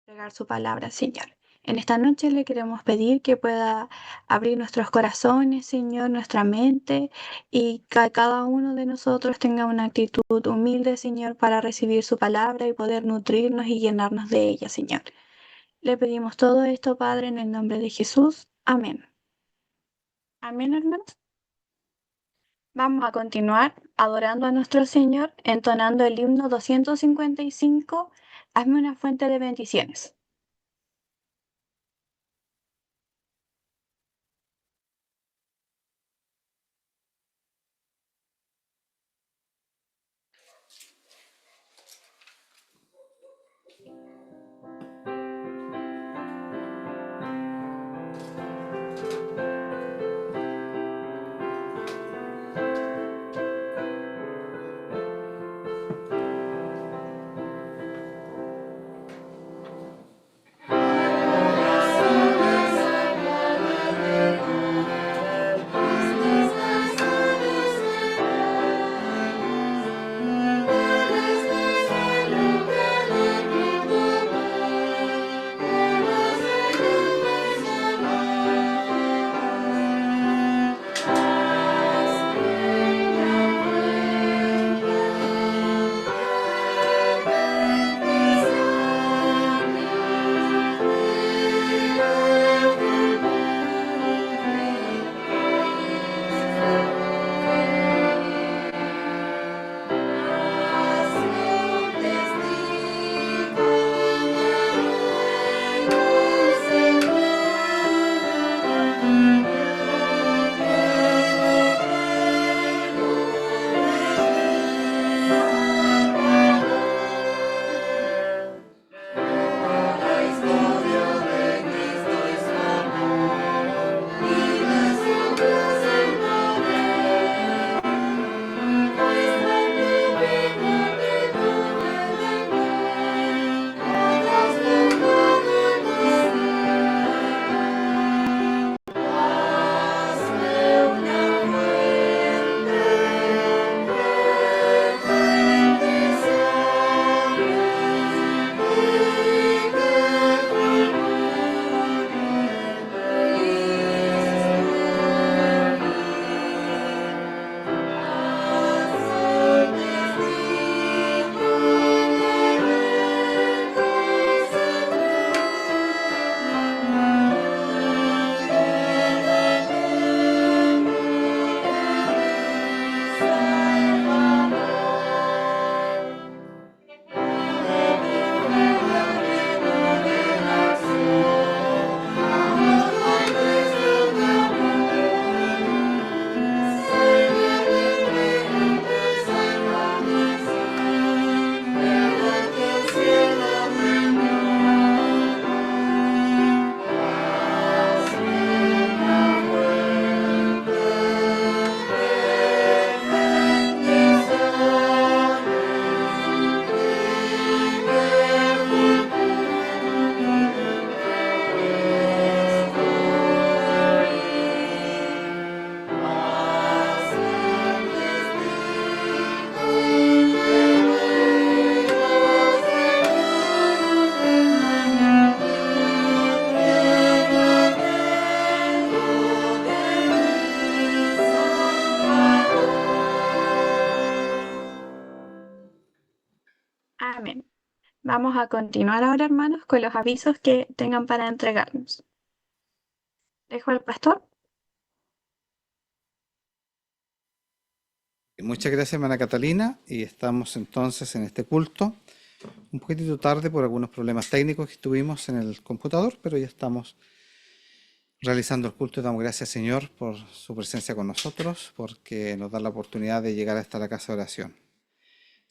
Entregar su palabra, Señor. En esta noche le queremos pedir que pueda abrir nuestros corazones, Señor, nuestra mente y que cada uno de nosotros tenga una actitud humilde, Señor, para recibir su palabra y poder nutrirnos y llenarnos de ella, Señor. Le pedimos todo esto, Padre, en el nombre de Jesús. Amén. Amén, hermanos. Vamos a continuar adorando a nuestro Señor, entonando el himno 255, Hazme una fuente de bendiciones. Amén. Vamos a continuar ahora, hermanos, con los avisos que tengan para entregarnos. Dejo al pastor. Muchas gracias, hermana Catalina, y estamos entonces en este culto, un poquitito tarde por algunos problemas técnicos que tuvimos en el computador, pero ya estamos realizando el culto. Damos gracias, Señor, por su presencia con nosotros, porque nos da la oportunidad de llegar hasta la casa de oración.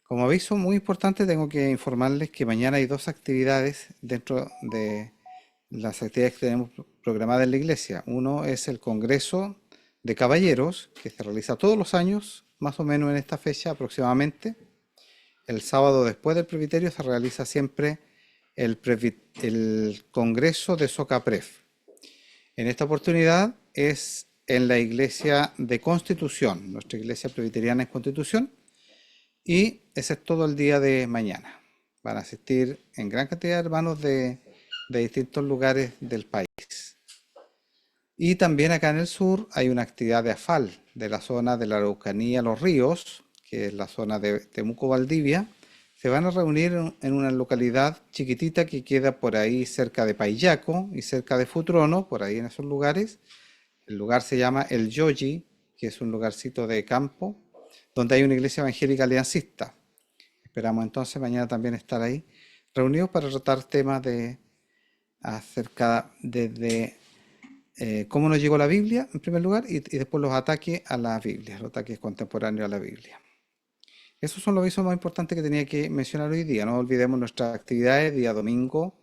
Como aviso muy importante, tengo que informarles que mañana hay dos actividades dentro de las actividades que tenemos programadas en la iglesia. Uno es el Congreso de Caballeros, que se realiza todos los años, más o menos en esta fecha aproximadamente. El sábado después del presbiterio se realiza siempre el Congreso de Socapref. En esta oportunidad es en la iglesia de Constitución, nuestra iglesia presbiteriana en Constitución, y ese es todo el día de mañana. Van a asistir en gran cantidad de hermanos de de distintos lugares del país. Y también acá en el sur hay una actividad de AFAL de la zona de la Araucanía, Los Ríos, que es la zona de Temuco, Valdivia. Se van a reunir en una localidad chiquitita que queda por ahí cerca de Paillaco y cerca de Futrono, por ahí en esos lugares. El lugar se llama El Yoyi, que es un lugarcito de campo, donde hay una iglesia evangélica aliancista. Esperamos entonces mañana también estar ahí, reunidos para tratar temas de acerca de cómo nos llegó la Biblia, en primer lugar, y después los ataques a la Biblia, los ataques contemporáneos a la Biblia. Esos son los avisos más importantes que tenía que mencionar hoy día. No olvidemos nuestras actividades, día domingo,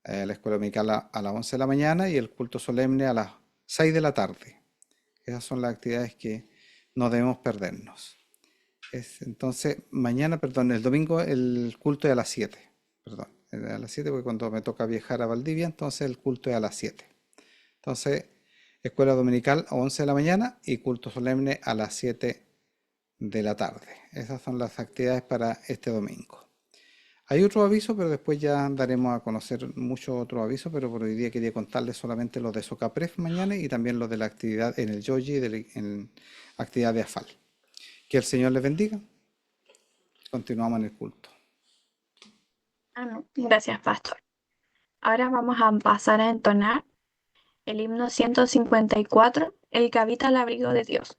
la escuela dominical a las 11 de la mañana y el culto solemne a las 6 de la tarde. Esas son las actividades que no debemos perdernos. Entonces, mañana, perdón, el domingo el culto es a las 7. Perdón, a las 7 porque cuando me toca viajar a Valdivia, entonces el culto es a las 7. Entonces, escuela dominical a 11 de la mañana y culto solemne a las 7 de la tarde. Esas son las actividades para este domingo. Hay otro aviso, pero después ya daremos a conocer muchos otros avisos, pero por hoy día quería contarles solamente los de Socapref mañana y también los de la actividad en el Yoyi, en actividad de AFAL. Que el Señor les bendiga. Continuamos en el culto. Amén. Gracias, pastor. Ahora vamos a pasar a entonar el himno 154, el que habita al abrigo de Dios.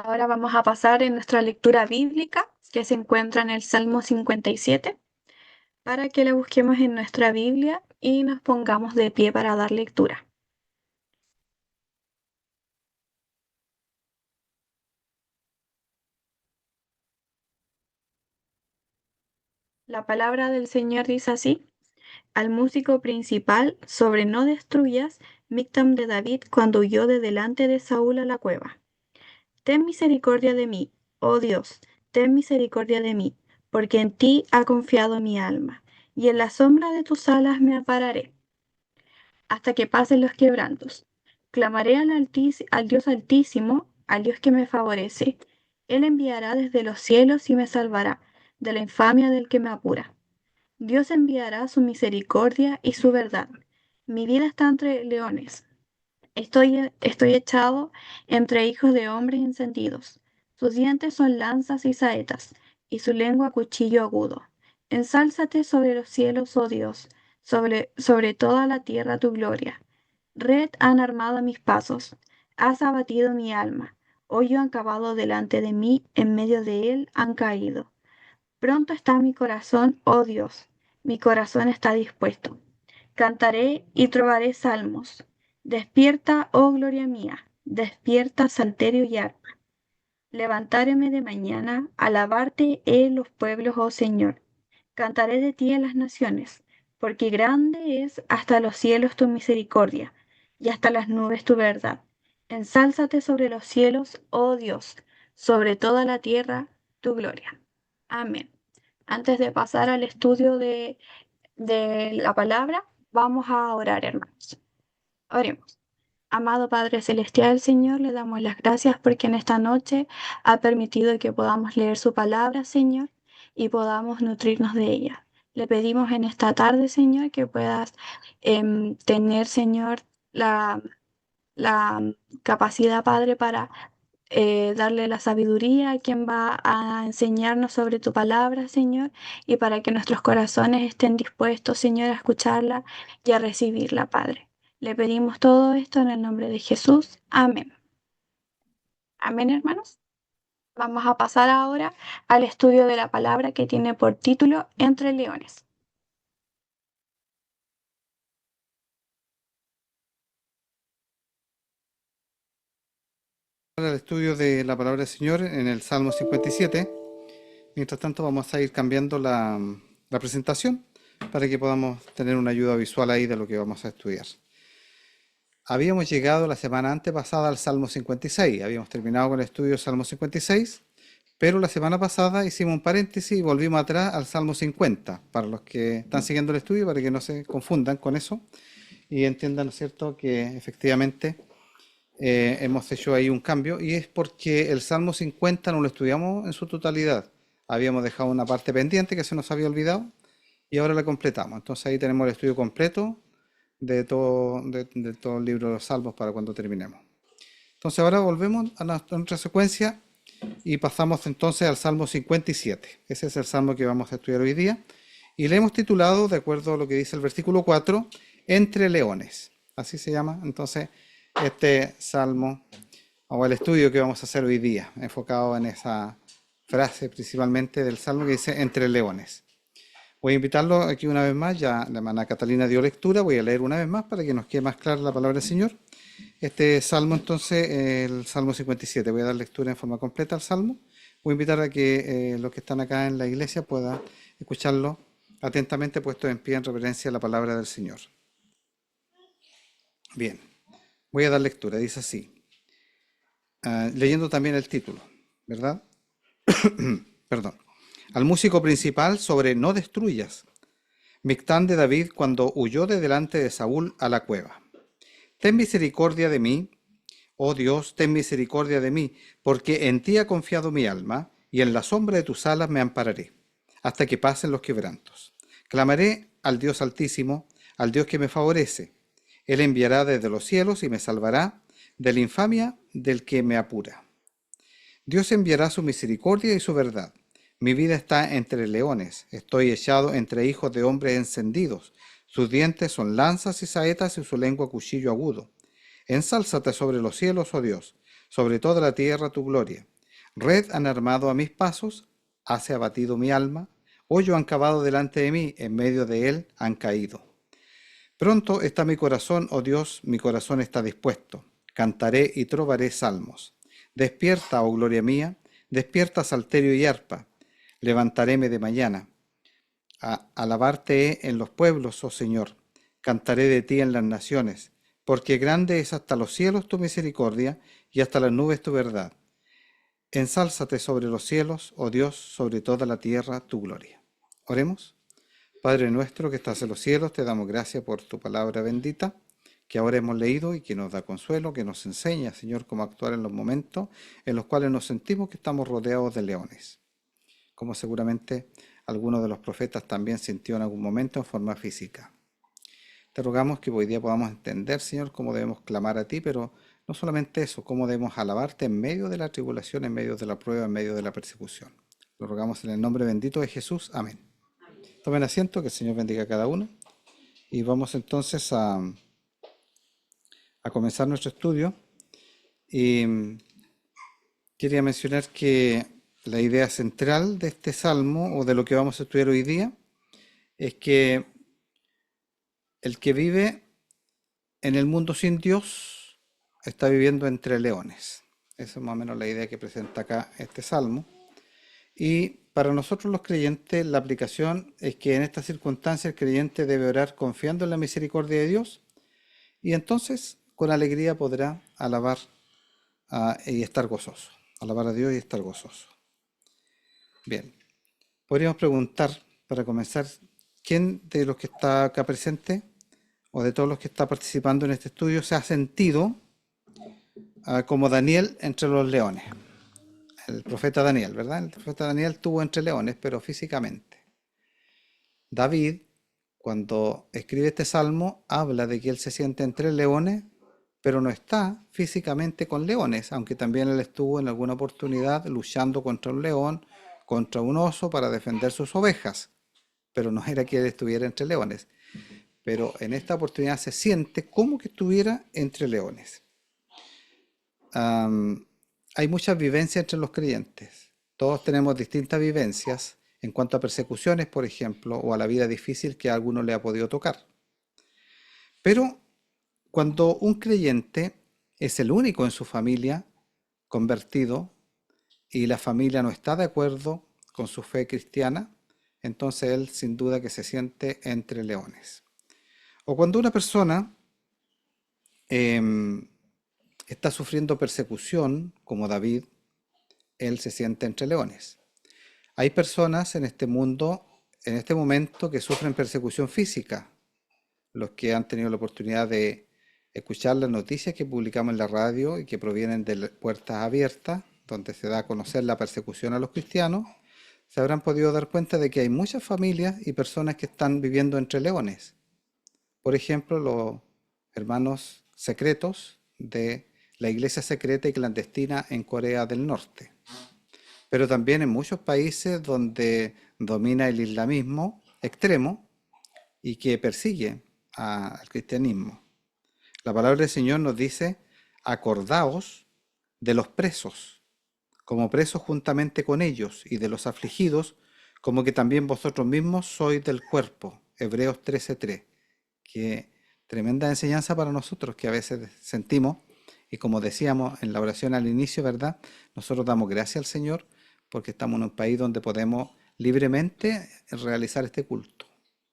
Ahora vamos a pasar en nuestra lectura bíblica, que se encuentra en el Salmo 57, para que la busquemos en nuestra Biblia y nos pongamos de pie para dar lectura. La palabra del Señor dice así: al músico principal sobre no destruyas, Mictam de David cuando huyó de delante de Saúl a la cueva. Ten misericordia de mí, oh Dios, ten misericordia de mí, porque en ti ha confiado mi alma, y en la sombra de tus alas me ampararé, hasta que pasen los quebrantos. Clamaré al Dios Altísimo, al Dios que me favorece. Él enviará desde los cielos y me salvará de la infamia del que me apura. Dios enviará su misericordia y su verdad. Mi vida está entre leones. Estoy echado entre hijos de hombres encendidos. Sus dientes son lanzas y saetas, y su lengua cuchillo agudo. Ensálzate sobre los cielos, oh Dios, sobre toda la tierra tu gloria. Red han armado mis pasos, has abatido mi alma. Hoyo han cavado delante de mí, en medio de él han caído. Pronto está mi corazón, oh Dios, mi corazón está dispuesto. Cantaré y trovaré salmos. Despierta, oh gloria mía, despierta, salterio y arpa. Levantaréme de mañana, alabarte he los pueblos, oh Señor. Cantaré de ti en las naciones, porque grande es hasta los cielos tu misericordia, y hasta las nubes tu verdad. Ensálzate sobre los cielos, oh Dios, sobre toda la tierra tu gloria. Amén. Antes de pasar al estudio de la palabra, vamos a orar, hermanos. Oremos. Amado Padre Celestial, Señor, le damos las gracias porque en esta noche ha permitido que podamos leer su palabra, Señor, y podamos nutrirnos de ella. Le pedimos en esta tarde, Señor, que puedas tener, Señor, la capacidad, Padre, para darle la sabiduría a quien va a enseñarnos sobre tu palabra, Señor, y para que nuestros corazones estén dispuestos, Señor, a escucharla y a recibirla, Padre. Le pedimos todo esto en el nombre de Jesús. Amén. Amén, hermanos. Vamos a pasar ahora al estudio de la palabra que tiene por título Entre leones. El estudio de la palabra del Señor en el Salmo 57. Mientras tanto vamos a ir cambiando la presentación para que podamos tener una ayuda visual ahí de lo que vamos a estudiar. Habíamos llegado la semana antepasada al Salmo 56, habíamos terminado con el estudio del Salmo 56, pero la semana pasada hicimos un paréntesis y volvimos atrás al Salmo 50, para los que están siguiendo el estudio, para que no se confundan con eso y entiendan, ¿no es cierto?, que efectivamente hemos hecho ahí un cambio, y es porque el Salmo 50 no lo estudiamos en su totalidad. Habíamos dejado una parte pendiente que se nos había olvidado y ahora la completamos. Entonces ahí tenemos el estudio completo de todo el libro de los Salmos para cuando terminemos. Entonces ahora volvemos a nuestra secuencia y pasamos entonces al Salmo 57. Ese es el Salmo que vamos a estudiar hoy día y le hemos titulado, de acuerdo a lo que dice el versículo 4, Entre leones. Así se llama entonces este salmo o el estudio que vamos a hacer hoy día, enfocado en esa frase principalmente del salmo que dice Entre leones. Voy a invitarlo aquí una vez más, ya la hermana Catalina dio lectura, voy a leer una vez más para que nos quede más clara la palabra del Señor. Este salmo entonces, el Salmo 57, voy a dar lectura en forma completa al salmo. Voy a invitar a que los que están acá en la iglesia puedan escucharlo atentamente puesto en pie en reverencia a la palabra del Señor. Bien, voy a dar lectura, dice así, leyendo también el título, ¿verdad? Perdón. Al músico principal sobre no destruyas. Mictán de David cuando huyó de delante de Saúl a la cueva. Ten misericordia de mí, oh Dios, ten misericordia de mí, porque en ti ha confiado mi alma, y en la sombra de tus alas me ampararé, hasta que pasen los quebrantos. Clamaré al Dios Altísimo, al Dios que me favorece. Él enviará desde los cielos y me salvará de la infamia del que me apura. Dios enviará su misericordia y su verdad. Mi vida está entre leones, estoy echado entre hijos de hombres encendidos. Sus dientes son lanzas y saetas y su lengua cuchillo agudo. Ensálzate sobre los cielos, oh Dios, sobre toda la tierra tu gloria. Red han armado a mis pasos, hase abatido mi alma, hoyo han cavado delante de mí, en medio de él han caído. Pronto está mi corazón, oh Dios, mi corazón está dispuesto. Cantaré y trovaré salmos. Despierta, oh gloria mía, despierta salterio y arpa. Levantaréme de mañana. Alabarte he en los pueblos, oh Señor. Cantaré de ti en las naciones, porque grande es hasta los cielos tu misericordia y hasta las nubes tu verdad. Ensálzate sobre los cielos, oh Dios, sobre toda la tierra tu gloria. Oremos. Padre nuestro que estás en los cielos, te damos gracias por tu palabra bendita, que ahora hemos leído y que nos da consuelo, que nos enseña, Señor, cómo actuar en los momentos en los cuales nos sentimos que estamos rodeados de leones, como seguramente alguno de los profetas también sintió en algún momento en forma física. Te rogamos que hoy día podamos entender, Señor, cómo debemos clamar a ti, pero no solamente eso, cómo debemos alabarte en medio de la tribulación, en medio de la prueba, en medio de la persecución. Lo rogamos en el nombre bendito de Jesús. Amén. Tomen asiento, que el Señor bendiga a cada uno. Y vamos entonces a comenzar nuestro estudio. Y quería mencionar que la idea central de este salmo, o de lo que vamos a estudiar hoy día, es que el que vive en el mundo sin Dios está viviendo entre leones. Esa es más o menos la idea que presenta acá este salmo. Y para nosotros los creyentes, la aplicación es que en estas circunstancias el creyente debe orar confiando en la misericordia de Dios, y entonces con alegría podrá alabar y estar gozoso. Alabar a Dios y estar gozoso. Bien, podríamos preguntar, para comenzar, ¿quién de los que está acá presente, o de todos los que está participando en este estudio, se ha sentido como Daniel entre los leones? El profeta Daniel, ¿verdad? El profeta Daniel estuvo entre leones, pero físicamente. David, cuando escribe este salmo, habla de que él se siente entre leones, pero no está físicamente con leones, aunque también él estuvo en alguna oportunidad luchando contra un león, contra un oso para defender sus ovejas, pero no era que él estuviera entre leones. Pero en esta oportunidad se siente como que estuviera entre leones. Hay muchas vivencias entre los creyentes. Todos tenemos distintas vivencias en cuanto a persecuciones, por ejemplo, o a la vida difícil que a alguno le ha podido tocar. Pero cuando un creyente es el único en su familia convertido y la familia no está de acuerdo con su fe cristiana, entonces él sin duda que se siente entre leones. O cuando una persona está sufriendo persecución, como David, él se siente entre leones. Hay personas en este mundo, en este momento, que sufren persecución física. Los que han tenido la oportunidad de escuchar las noticias que publicamos en la radio y que provienen de Puertas Abiertas, donde se da a conocer la persecución a los cristianos, se habrán podido dar cuenta de que hay muchas familias y personas que están viviendo entre leones. Por ejemplo, los hermanos secretos de la iglesia secreta y clandestina en Corea del Norte. Pero también en muchos países donde domina el islamismo extremo y que persigue al cristianismo. La palabra del Señor nos dice: acordaos de los presos, como presos juntamente con ellos, y de los afligidos, como que también vosotros mismos sois del cuerpo. Hebreos 13:3. Que tremenda enseñanza para nosotros, que a veces sentimos, y como decíamos en la oración al inicio, ¿verdad? Nosotros damos gracias al Señor porque estamos en un país donde podemos libremente realizar este culto.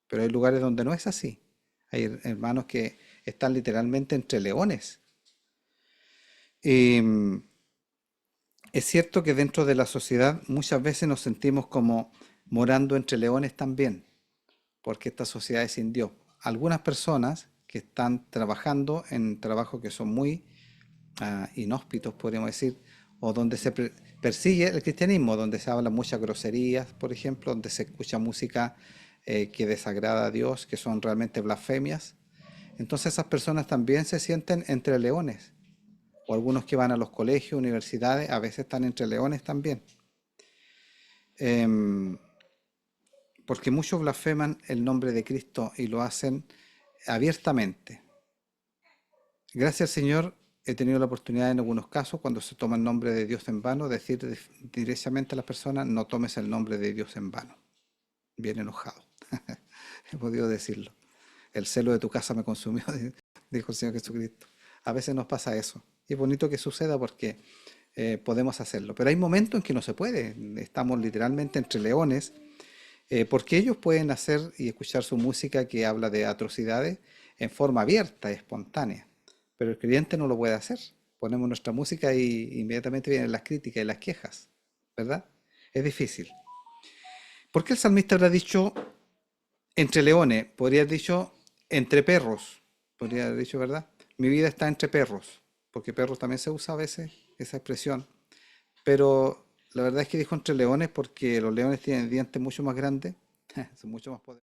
Pero hay lugares donde no es así. Hay hermanos que están literalmente entre leones. Y es cierto que dentro de la sociedad muchas veces nos sentimos como morando entre leones también, porque esta sociedad es sin Dios. Algunas personas que están trabajando en trabajos que son muy inhóspitos, podríamos decir, o donde se persigue el cristianismo, donde se hablan muchas groserías, por ejemplo, donde se escucha música que desagrada a Dios, que son realmente blasfemias. Entonces esas personas también se sienten entre leones. O algunos que van a los colegios, universidades, a veces están entre leones también. Porque muchos blasfeman el nombre de Cristo y lo hacen abiertamente. Gracias al Señor, he tenido la oportunidad en algunos casos, cuando se toma el nombre de Dios en vano, decir directamente a las personas, no tomes el nombre de Dios en vano. Bien enojado. He podido decirlo. El celo de tu casa me consumió, dijo el Señor Jesucristo. A veces nos pasa eso. Y es bonito que suceda porque podemos hacerlo. Pero hay momentos en que no se puede. Estamos literalmente entre leones, porque ellos pueden hacer y escuchar su música que habla de atrocidades en forma abierta y espontánea. Pero el creyente no lo puede hacer. Ponemos nuestra música y inmediatamente vienen las críticas y las quejas, ¿verdad? Es difícil. ¿Por qué el salmista habrá dicho entre leones? Podría haber dicho entre perros. Podría haber dicho, ¿verdad? Mi vida está entre perros, porque perros también se usa a veces esa expresión. Pero la verdad es que dijo entre leones porque los leones tienen dientes mucho más grandes, son mucho más poderosos.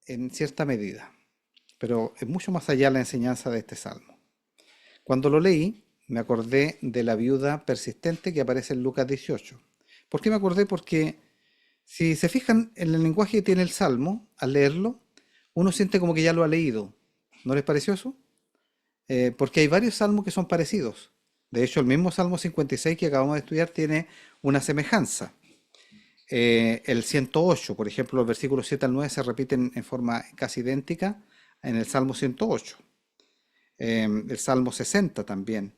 En cierta medida, pero es mucho más allá la enseñanza de este salmo. Cuando lo leí, me acordé de la viuda persistente que aparece en Lucas 18. ¿Por qué me acordé? Porque si se fijan en el lenguaje que tiene el salmo, al leerlo, uno siente como que ya lo ha leído. ¿No les pareció eso? Porque hay varios salmos que son parecidos. De hecho, el mismo Salmo 56 que acabamos de estudiar tiene una semejanza. El 108, por ejemplo, los versículos 7 al 9 se repiten en forma casi idéntica en el Salmo 108. El Salmo 60 también.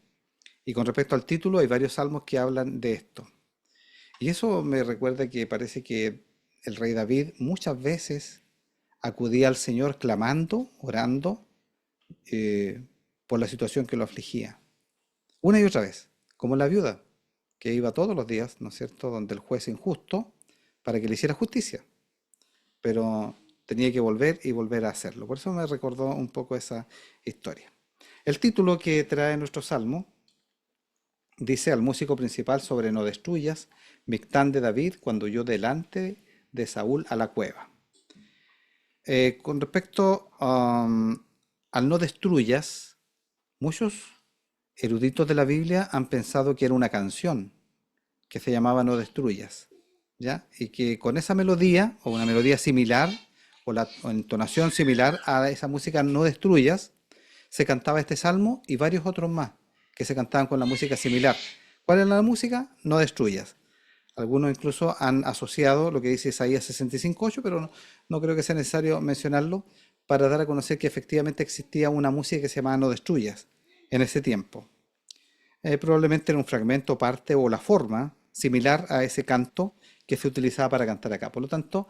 Y con respecto al título, hay varios salmos que hablan de esto. Y eso me recuerda que parece que el rey David muchas veces acudía al Señor clamando, orando, eh, por la situación que lo afligía. Una y otra vez, como la viuda, que iba todos los días, ¿no es cierto?, donde el juez injusto para que le hiciera justicia, pero tenía que volver y volver a hacerlo. Por eso me recordó un poco esa historia. El título que trae nuestro salmo dice al músico principal sobre no destruyas, Mictán de David cuando huyó delante de Saúl a la cueva. Con respecto al no destruyas, muchos eruditos de la Biblia han pensado que era una canción que se llamaba No destruyas, ¿ya? Y que con esa melodía, o una melodía similar, o entonación similar a esa música No destruyas, se cantaba este salmo y varios otros más que se cantaban con la música similar. ¿Cuál es la música? No destruyas. Algunos incluso han asociado lo que dice Isaías 65:8, pero no creo que sea necesario mencionarlo para dar a conocer que efectivamente existía una música que se llamaba No destruyas en ese tiempo. Probablemente era un fragmento, parte o la forma similar a ese canto que se utilizaba para cantar acá. Por lo tanto,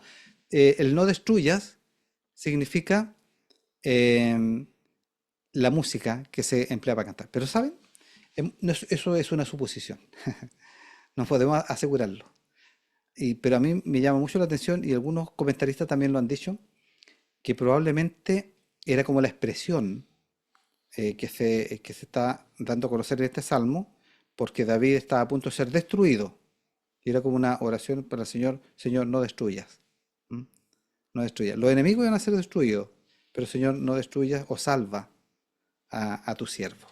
el no destruyas significa eh, la música que se emplea para cantar. Pero ¿saben? Eso es una suposición. No podemos asegurarlo. Pero a mí me llama mucho la atención, y algunos comentaristas también lo han dicho, que probablemente era como la expresión que se está dando a conocer en este salmo, porque David estaba a punto de ser destruido. Y era como una oración para el Señor: Señor, no destruyas. ¿Mm? No destruyas. Los enemigos iban a ser destruidos, pero Señor, no destruyas o salva a tu siervo.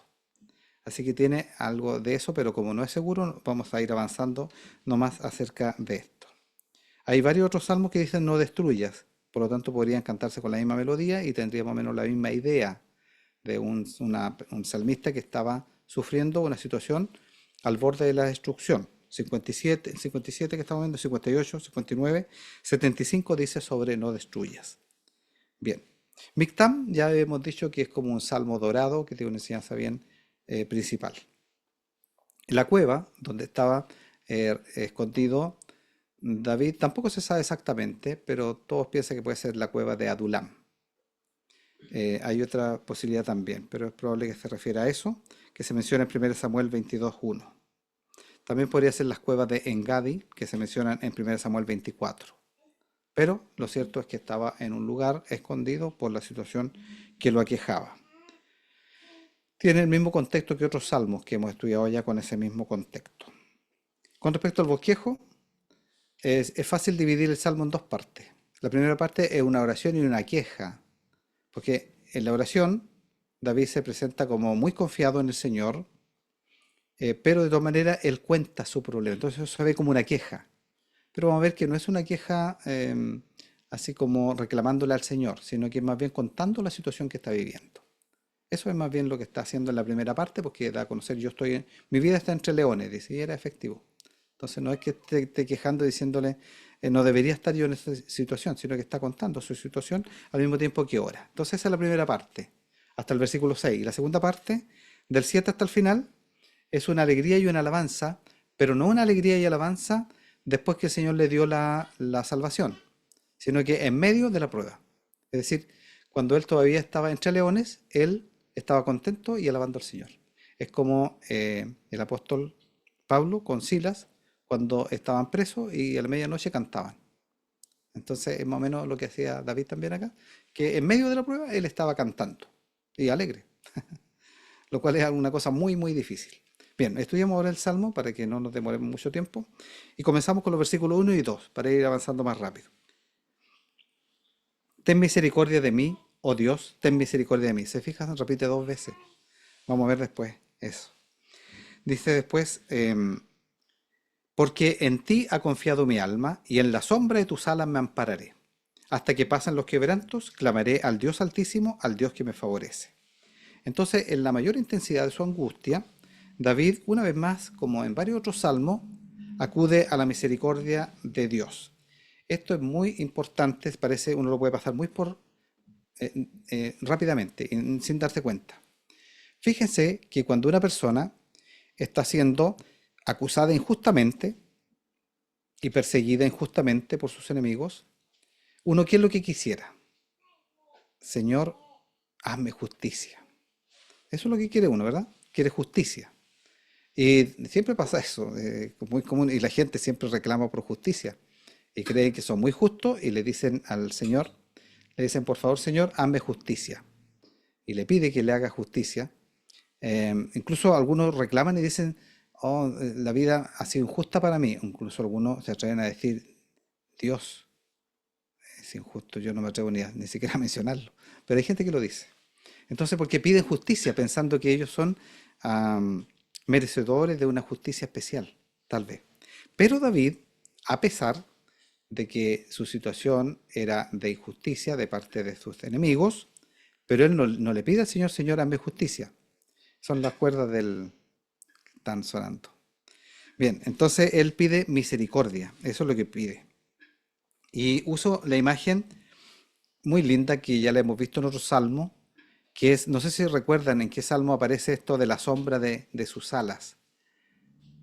Así que tiene algo de eso, pero como no es seguro, vamos a ir avanzando nomás acerca de esto. Hay varios otros salmos que dicen no destruyas, por lo tanto podrían cantarse con la misma melodía y tendría más o menos la misma idea de un salmista que estaba sufriendo una situación al borde de la destrucción. 57 que estamos viendo, 58, 59, 75 dice sobre no destruyas. Bien. Mictam ya hemos dicho que es como un salmo dorado que tiene una enseñanza bien principal. La cueva donde estaba escondido David tampoco se sabe exactamente, pero todos piensan que puede ser la cueva de Adulam. Hay otra posibilidad también, pero es probable que se refiera a eso, que se menciona en 1 Samuel 22:1. También podría ser las cuevas de Engadi, que se mencionan en 1 Samuel 24. Pero lo cierto es que estaba en un lugar escondido por la situación que lo aquejaba. Tiene el mismo contexto que otros salmos que hemos estudiado ya con ese mismo contexto. Con respecto al bosquejo, es fácil dividir el salmo en dos partes. La primera parte es una oración y una queja, porque en la oración David se presenta como muy confiado en el Señor, pero de todas maneras él cuenta su problema, entonces eso se ve como una queja. Pero vamos a ver que no es una queja así como reclamándole al Señor, sino que es más bien contando la situación que está viviendo. Eso es más bien lo que está haciendo en la primera parte, porque da a conocer, mi vida está entre leones, dice, y era efectivo. Entonces no es que esté quejando diciéndole, no debería estar yo en esta situación, sino que está contando su situación al mismo tiempo que ora. Entonces esa es la primera parte, hasta el versículo 6. Y la segunda parte, del 7 hasta el final, es una alegría y una alabanza, pero no una alegría y alabanza después que el Señor le dio la salvación, sino que en medio de la prueba. Es decir, cuando él todavía estaba entre leones, él estaba contento y alabando al Señor. Es como el apóstol Pablo con Silas cuando estaban presos y a la medianoche cantaban. Entonces es más o menos lo que hacía David también acá, que en medio de la prueba él estaba cantando y alegre, lo cual es una cosa muy, muy difícil. Bien, estudiamos ahora el Salmo para que no nos demoremos mucho tiempo y comenzamos con los versículos 1 y 2 para ir avanzando más rápido. Ten misericordia de mí, oh Dios, ten misericordia de mí. ¿Se fijan? Repite dos veces. Vamos a ver después eso. Dice después, porque en ti ha confiado mi alma y en la sombra de tus alas me ampararé. Hasta que pasen los quebrantos, clamaré al Dios Altísimo, al Dios que me favorece. Entonces, en la mayor intensidad de su angustia, David, una vez más, como en varios otros salmos, acude a la misericordia de Dios. Esto es muy importante, parece uno lo puede pasar muy rápidamente, sin darse cuenta. Fíjense que cuando una persona está siendo acusada injustamente y perseguida injustamente por sus enemigos, uno, ¿qué es lo que quisiera? Señor, hazme justicia. Eso es lo que quiere uno, ¿verdad? Quiere justicia. Y siempre pasa eso, muy común, y la gente siempre reclama por justicia. Y creen que son muy justos y le dicen al Señor, le dicen, por favor, Señor, hazme justicia. Y le pide que le haga justicia. Incluso algunos reclaman y dicen, oh, la vida ha sido injusta para mí. Incluso algunos se atreven a decir, Dios es injusto, yo no me atrevo ni siquiera a mencionarlo. Pero hay gente que lo dice. Entonces, porque piden justicia pensando que ellos son merecedores de una justicia especial, tal vez. Pero David, a pesar de que su situación era de injusticia de parte de sus enemigos, pero él no le pide al Señor, Señor, hazme justicia. Son las cuerdas del que están sonando. Bien, entonces él pide misericordia, eso es lo que pide. Y uso la imagen muy linda que ya la hemos visto en otro salmo, que es, no sé si recuerdan en qué salmo aparece esto de la sombra de sus alas.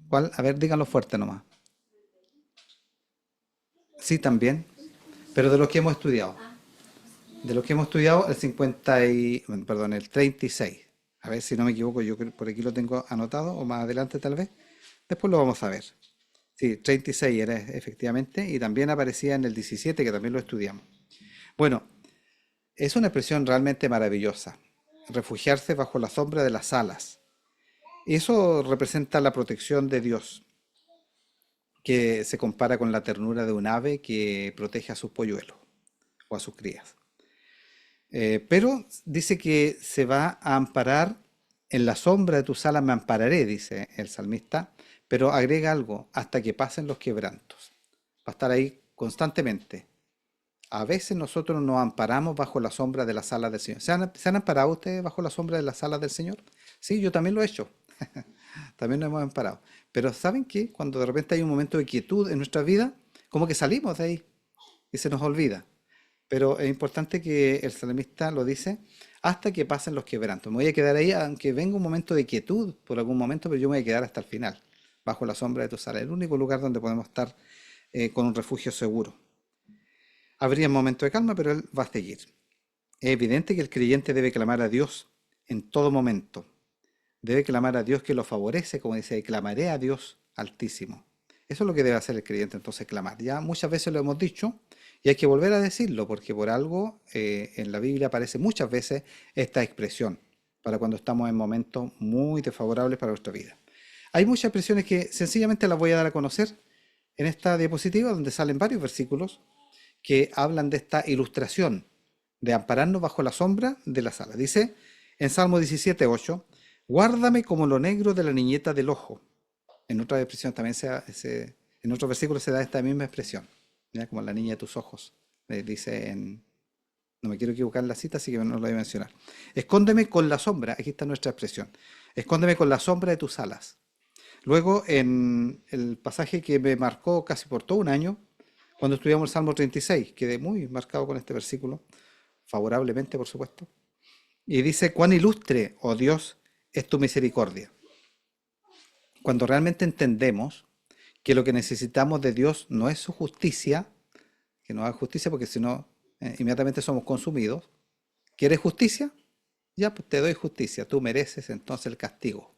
¿Cuál? A ver, díganlo fuerte nomás. Sí, también, pero de lo que hemos estudiado. De lo que hemos estudiado, el 36. A ver si no me equivoco, yo por aquí lo tengo anotado, o más adelante tal vez. Después lo vamos a ver. Sí, 36 era efectivamente, y también aparecía en el 17, que también lo estudiamos. Bueno, es una expresión realmente maravillosa. Refugiarse bajo la sombra de las alas. Eso representa la protección de Dios, que se compara con la ternura de un ave que protege a sus polluelos o a sus crías. Pero dice que se va a amparar en la sombra de tus alas me ampararé, dice el salmista, pero agrega algo, hasta que pasen los quebrantos. Va a estar ahí constantemente. A veces nosotros nos amparamos bajo la sombra de las alas del Señor. ¿Se han amparado ustedes bajo la sombra de las alas del Señor? Sí, yo también lo he hecho. también nos hemos amparado. Pero ¿saben qué? Cuando de repente hay un momento de quietud en nuestra vida, como que salimos de ahí y se nos olvida. Pero es importante que el salmista lo dice hasta que pasen los quebrantos. Me voy a quedar ahí, aunque venga un momento de quietud por algún momento, pero yo me voy a quedar hasta el final, bajo la sombra de tus alas. El único lugar donde podemos estar con un refugio seguro. Habría un momento de calma, pero él va a seguir. Es evidente que el creyente debe clamar a Dios en todo momento. Debe clamar a Dios que lo favorece, como dice, clamaré a Dios altísimo. Eso es lo que debe hacer el creyente, entonces clamar. Ya muchas veces lo hemos dicho y hay que volver a decirlo, porque por algo en la Biblia aparece muchas veces esta expresión, para cuando estamos en momentos muy desfavorables para nuestra vida. Hay muchas expresiones que sencillamente las voy a dar a conocer en esta diapositiva, donde salen varios versículos que hablan de esta ilustración de ampararnos bajo la sombra de las alas. Dice en Salmo 17:8, guárdame como lo negro de la niñeta del ojo. En otra expresión también en otro versículo se da esta misma expresión, ¿ya? Como la niña de tus ojos. Dice no me quiero equivocar en la cita, así que no lo voy a mencionar. Escóndeme con la sombra, aquí está nuestra expresión. Escóndeme con la sombra de tus alas. Luego, en el pasaje que me marcó casi por todo un año, cuando estudiamos el Salmo 36, quedé muy marcado con este versículo, favorablemente, por supuesto. Y dice, cuán ilustre, oh Dios, es tu misericordia. Cuando realmente entendemos que lo que necesitamos de Dios no es su justicia, que nos haga justicia, porque si no, inmediatamente somos consumidos. ¿Quieres justicia? Ya, pues te doy justicia, tú mereces entonces el castigo.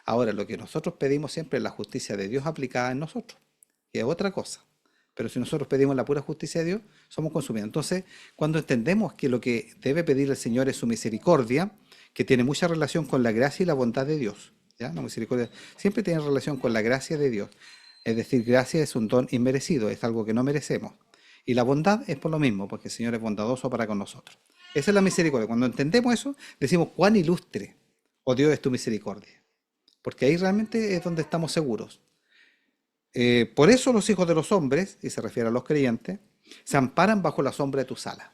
Ahora, lo que nosotros pedimos siempre es la justicia de Dios aplicada en nosotros, que es otra cosa. Pero si nosotros pedimos la pura justicia de Dios, somos consumidos. Entonces, cuando entendemos que lo que debe pedir el Señor es su misericordia, que tiene mucha relación con la gracia y la bondad de Dios, ¿ya? La misericordia siempre tiene relación con la gracia de Dios. Es decir, gracia es un don inmerecido, es algo que no merecemos. Y la bondad es por lo mismo, porque el Señor es bondadoso para con nosotros. Esa es la misericordia. Cuando entendemos eso, decimos, cuán ilustre, oh Dios, es tu misericordia. Porque ahí realmente es donde estamos seguros. Por eso los hijos de los hombres, y se refiere a los creyentes, se amparan bajo la sombra de tus alas.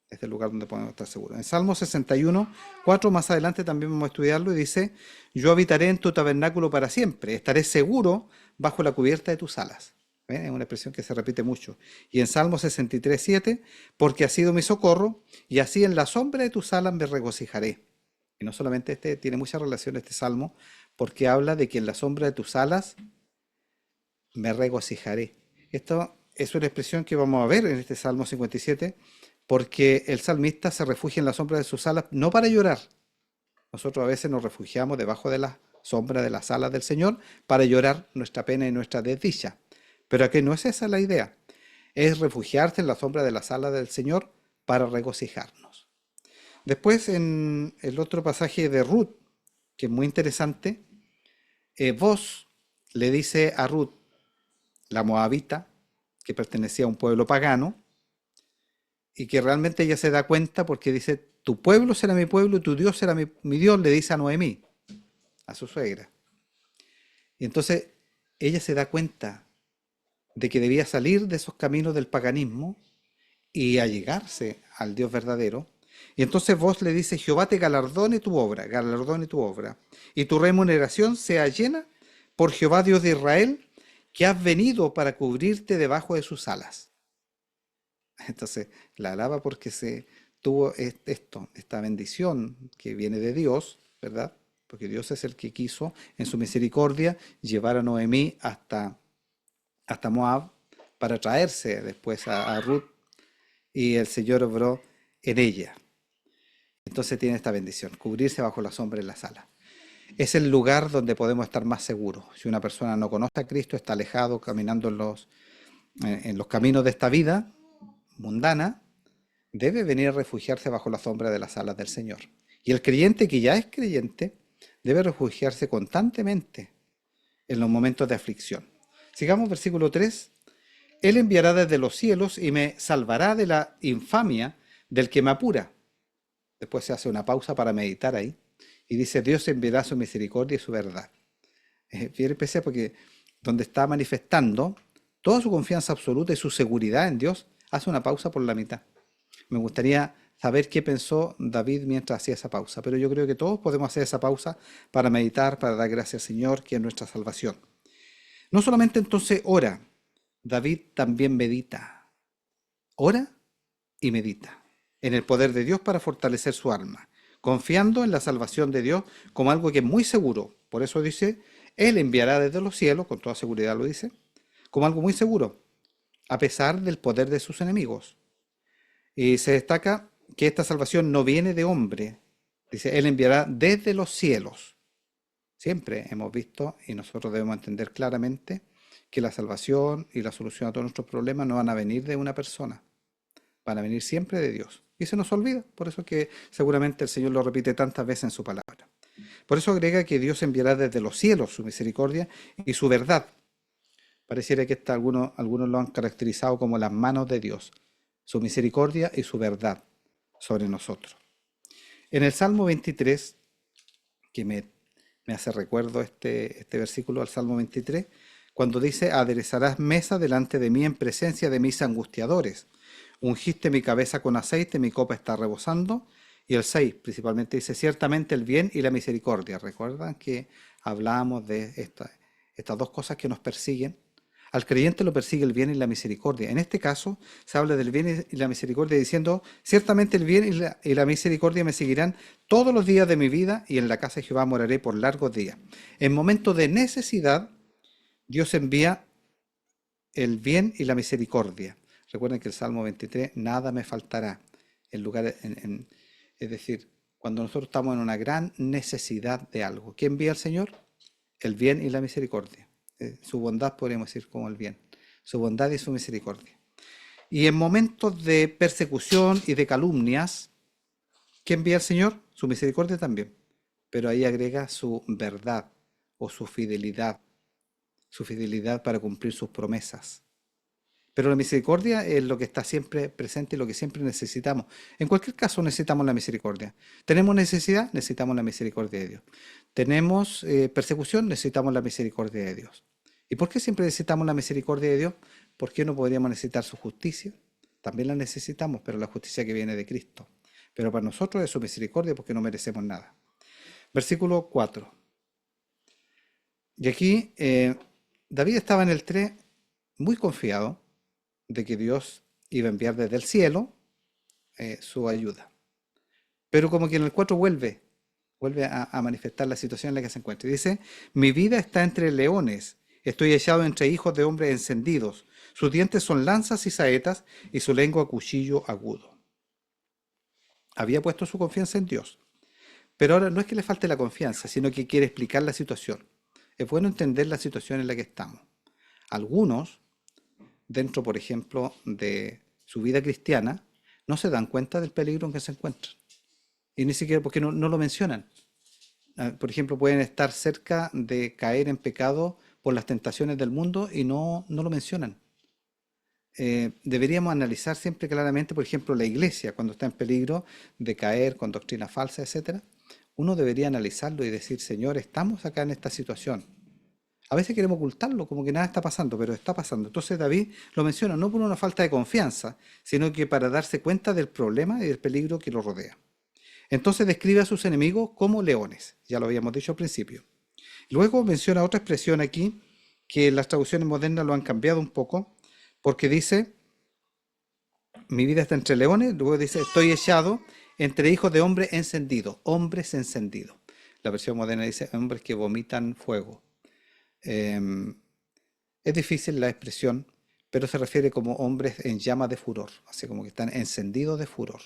Este es el lugar donde podemos estar seguros. En Salmo 61:4, más adelante también vamos a estudiarlo, y dice, yo habitaré en tu tabernáculo para siempre, estaré seguro bajo la cubierta de tus alas. ¿Ven? Es una expresión que se repite mucho. Y en Salmo 63:7, porque has sido mi socorro, y así en la sombra de tus alas me regocijaré. Y no solamente tiene mucha relación este salmo, porque habla de que en la sombra de tus alas me regocijaré. Esto es una expresión que vamos a ver en este Salmo 57, porque el salmista se refugia en la sombra de sus alas, no para llorar. Nosotros a veces nos refugiamos debajo de la sombra de las alas del Señor para llorar nuestra pena y nuestra desdicha. Pero aquí no es esa la idea. Es refugiarse en la sombra de las alas del Señor para regocijarnos. Después, en el otro pasaje de Ruth, que es muy interesante, Boz le dice a Ruth, la moabita, que pertenecía a un pueblo pagano, y que realmente ella se da cuenta porque dice, tu pueblo será mi pueblo y tu Dios será mi Dios, le dice a Noemí, a su suegra. Y entonces ella se da cuenta de que debía salir de esos caminos del paganismo y allegarse al Dios verdadero. Y entonces vos le dice, Jehová te galardone tu obra, y tu remuneración sea llena por Jehová Dios de Israel, que has venido para cubrirte debajo de sus alas. Entonces la alaba porque se tuvo esta bendición que viene de Dios, ¿verdad? Porque Dios es el que quiso en su misericordia llevar a Noemí hasta Moab para traerse después a Ruth, y el Señor obró en ella. Entonces tiene esta bendición, cubrirse bajo la sombra de la alas. Es el lugar donde podemos estar más seguros. Si una persona no conoce a Cristo, está alejado, caminando en los caminos de esta vida mundana, debe venir a refugiarse bajo la sombra de las alas del Señor. Y el creyente que ya es creyente debe refugiarse constantemente en los momentos de aflicción. Sigamos versículo 3. Él enviará desde los cielos y me salvará de la infamia del que me apura. Después se hace una pausa para meditar ahí. Y dice, Dios enviará su misericordia y su verdad. Es bien especial porque donde está manifestando toda su confianza absoluta y su seguridad en Dios, hace una pausa por la mitad. Me gustaría saber qué pensó David mientras hacía esa pausa. Pero yo creo que todos podemos hacer esa pausa para meditar, para dar gracias al Señor, que es nuestra salvación. No solamente entonces ora, David también medita. Ora y medita en el poder de Dios para fortalecer su alma, confiando en la salvación de Dios como algo que es muy seguro. Por eso dice, Él enviará desde los cielos, con toda seguridad lo dice, como algo muy seguro, a pesar del poder de sus enemigos. Y se destaca que esta salvación no viene de hombre. Dice, Él enviará desde los cielos. Siempre hemos visto, y nosotros debemos entender claramente, que la salvación y la solución a todos nuestros problemas no van a venir de una persona, van a venir siempre de Dios. Y se nos olvida, por eso que seguramente el Señor lo repite tantas veces en su palabra. Por eso agrega que Dios enviará desde los cielos su misericordia y su verdad. Pareciera que algunos lo han caracterizado como las manos de Dios, su misericordia y su verdad sobre nosotros. En el Salmo 23, que me hace recuerdo este versículo al Salmo 23, cuando dice, aderezarás mesa delante de mí en presencia de mis angustiadores. Ungiste mi cabeza con aceite, mi copa está rebosando. Y el 6 principalmente dice, ciertamente el bien y la misericordia. ¿Recuerdan que hablábamos de estas dos cosas que nos persiguen? Al creyente lo persigue el bien y la misericordia. En este caso se habla del bien y la misericordia diciendo, ciertamente el bien y la misericordia me seguirán todos los días de mi vida y en la casa de Jehová moraré por largos días. En momentos de necesidad, Dios envía el bien y la misericordia. Recuerden que el Salmo 23, nada me faltará. Es decir, cuando nosotros estamos en una gran necesidad de algo, ¿qué envía el Señor? El bien y la misericordia. Su bondad podríamos decir como el bien. Su bondad y su misericordia. Y en momentos de persecución y de calumnias, ¿qué envía el Señor? Su misericordia también. Pero ahí agrega su verdad o su fidelidad para cumplir sus promesas. Pero la misericordia es lo que está siempre presente y lo que siempre necesitamos. En cualquier caso necesitamos la misericordia. ¿Tenemos necesidad? Necesitamos la misericordia de Dios. ¿Tenemos persecución? Necesitamos la misericordia de Dios. ¿Y por qué siempre necesitamos la misericordia de Dios? ¿Por qué no podríamos necesitar su justicia? También la necesitamos, pero la justicia que viene de Cristo. Pero para nosotros es su misericordia porque no merecemos nada. Versículo 4. Y aquí David estaba en el 3 muy confiado de que Dios iba a enviar desde el cielo su ayuda. Pero como que en el 4 vuelve a manifestar la situación en la que se encuentra. Y dice, mi vida está entre leones, estoy echado entre hijos de hombres encendidos. Sus dientes son lanzas y saetas y su lengua cuchillo agudo. Había puesto su confianza en Dios. Pero ahora no es que le falte la confianza, sino que quiere explicar la situación. Es bueno entender la situación en la que estamos. Algunos, dentro, por ejemplo, de su vida cristiana, no se dan cuenta del peligro en que se encuentran. Y ni siquiera porque no lo mencionan. Por ejemplo, pueden estar cerca de caer en pecado por las tentaciones del mundo y no lo mencionan. Deberíamos analizar siempre claramente, por ejemplo, la iglesia, cuando está en peligro de caer con doctrina falsa, etcétera. Uno debería analizarlo y decir, Señor, estamos acá en esta situación. A veces queremos ocultarlo, como que nada está pasando, pero está pasando. Entonces David lo menciona no por una falta de confianza, sino que para darse cuenta del problema y del peligro que lo rodea. Entonces describe a sus enemigos como leones, ya lo habíamos dicho al principio. Luego menciona otra expresión aquí, que las traducciones modernas lo han cambiado un poco, porque dice, mi vida está entre leones, luego dice, estoy echado entre hijos de hombres encendidos, hombres encendidos. La versión moderna dice, hombres que vomitan fuego. Es difícil la expresión, pero se refiere como hombres en llamas de furor, así como que están encendidos de furor.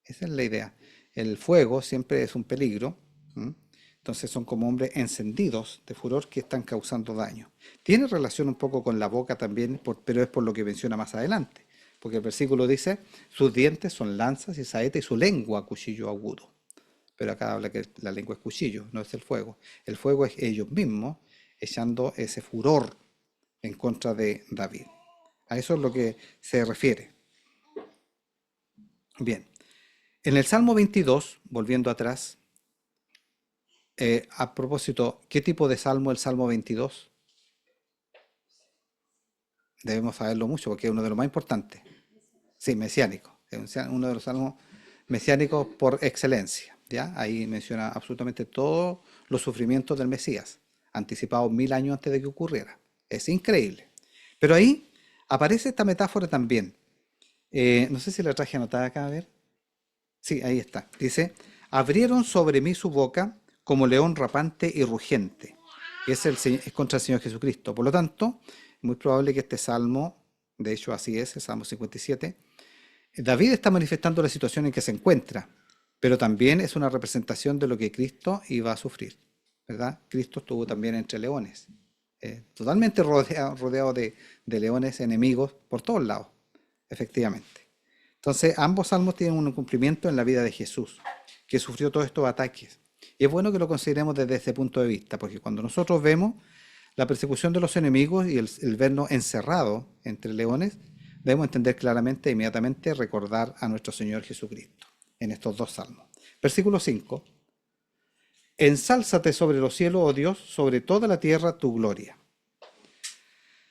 Esa es la idea. El fuego siempre es un peligro, ¿m? Entonces son como hombres encendidos de furor que están causando daño. Tiene relación un poco con la boca también, pero es por lo que menciona más adelante, porque el versículo dice, sus dientes son lanzas y saetas y su lengua cuchillo agudo. Pero acá habla que la lengua es cuchillo, no es el fuego. El fuego es ellos mismos echando ese furor en contra de David. A eso es lo que se refiere. Bien, en el Salmo 22, volviendo atrás, a propósito, ¿qué tipo de salmo es el Salmo 22? Debemos saberlo mucho porque es uno de los más importantes. Sí, mesiánico. Es uno de los salmos mesiánicos por excelencia. ¿Ya? Ahí menciona absolutamente todos los sufrimientos del Mesías, anticipados 1000 años antes de que ocurriera. Es increíble. Pero ahí aparece esta metáfora también. No sé si la traje anotada acá, a ver. Sí, ahí está. Dice, abrieron sobre mí su boca como león rapante y rugiente. Y es contra el Señor Jesucristo. Por lo tanto, es muy probable que este salmo, de hecho así es, el Salmo 57, David está manifestando la situación en que se encuentra, pero también es una representación de lo que Cristo iba a sufrir, ¿verdad? Cristo estuvo también entre leones, totalmente rodeado de leones enemigos por todos lados, efectivamente. Entonces, ambos salmos tienen un cumplimiento en la vida de Jesús, que sufrió todos estos ataques. Y es bueno que lo consideremos desde ese punto de vista, porque cuando nosotros vemos la persecución de los enemigos y el vernos encerrados entre leones, debemos entender claramente e inmediatamente recordar a nuestro Señor Jesucristo en estos dos salmos. Versículo 5. Ensálzate sobre los cielos, oh Dios, sobre toda la tierra tu gloria.